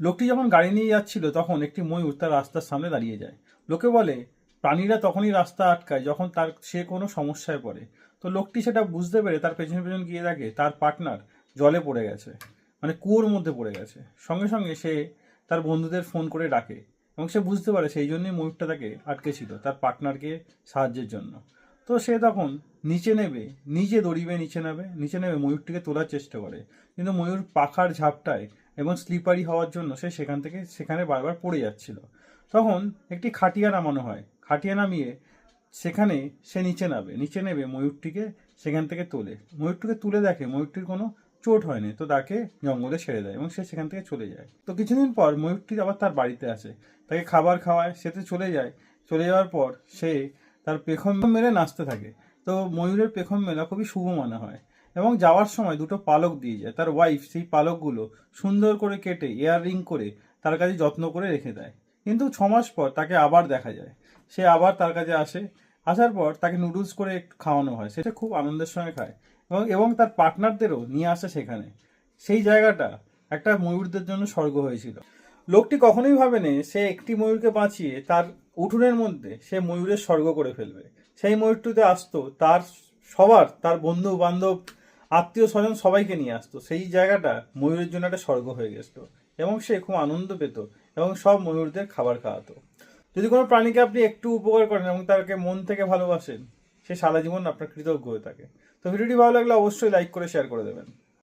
লোকটি যখন গাড়ি নিয়ে যাচ্ছিল তখন একটি ময়ূর তার রাস্তার সামনে দাঁড়িয়ে যায়। লোকে বলে প্রাণীরা তখনই রাস্তা আটকায় যখন সে কোনো সমস্যায় পড়ে। তো লোকটি সেটা বুঝতে পেরে তার পেছন পেছন গিয়ে দেখে তার পার্টনার জলে পড়ে গেছে, মানে কুয়োর মধ্যে পড়ে গেছে। সঙ্গে সঙ্গে সে তার বন্ধুদের ফোন করে ডাকে এবং সে বুঝতে পারে সেই জন্যই ময়ূরটা তাকে আটকে ছিল, তার পার্টনারকে সাহায্যের জন্য। তো সে তখন নিচে নেবে, নিজে দড়ি বেয়ে নিচে নেবে ময়ূরটিকে তোলার চেষ্টা করে, কিন্তু ময়ূর পাখার ঝাপটায় এবং স্লিপারি হওয়ার জন্য সে সেখানে বারবার পড়ে যাচ্ছিল। তখন একটি খাটিয়া নামানো হয়, খাটিয়া নামিয়ে সেখানে সে নিচে নেবে ময়ূরটিকে সেখান থেকে তোলে। ময়ূরটিকে তুলে দেখে ময়ূরটির কোনো চোট হয়নি, তো তাকে জঙ্গলে ছেড়ে দেয় এবং সে সেখান থেকে চলে যায়। তো কিছুদিন পর ময়ূরটি আবার তার বাড়িতে আসে, তাকে খাবার খাওয়ায়, সে তো চলে যায়। চলে যাওয়ার পর সে তার পেখম মেলে নাচতে থাকে। তো ময়ূরের পেখম মেলা খুবই শুভ মনে হয় এবং যাওয়ার সময় দুটো পালক দিয়ে যায়। তার ওয়াইফ সেই পালকগুলো সুন্দর করে কেটে ইয়াররিং করে তার কাছে যত্ন করে রেখে দেয়। কিন্তু 6 মাস পর তাকে আবার দেখা যায়, সে আবার তার কাছে আসে। আসার পর তাকে নুডলস করে একটু খাওয়ানো হয়, সেটা খুব আনন্দের সঙ্গে খায় এবং তার পার্টনারদেরও নিয়ে আসে সেখানে। সেই জায়গাটা একটা ময়ূরদের জন্য স্বর্গ হয়েছিল। লোকটি কখনোই ভাবেনি সে একটি ময়ূরকে বাঁচিয়ে তার উঠোনের মধ্যে সে ময়ূরের স্বর্গ করে ফেলবে। সেই ময়ূরটিতে আসতো তার বন্ধু বান্ধব আত্মীয় স্বজন সবাইকে নিয়ে আসতো। সেই জায়গাটা ময়ূরের জন্য একটা স্বর্গ হয়ে গেছিল এবং সে খুব আনন্দ পেত এবং সব ময়ূরদের খাবার খাওয়াতো। যদি কোনো প্রাণীকে আপনি একটু উপকার করেন এবং তাকে মন থেকে ভালোবাসেন, সে সারা জীবন আপনার কৃতজ্ঞ হয়ে থাকে। তো ভিডিওটি ভালো লাগলে অবশ্যই লাইক করে শেয়ার করে দেবেন।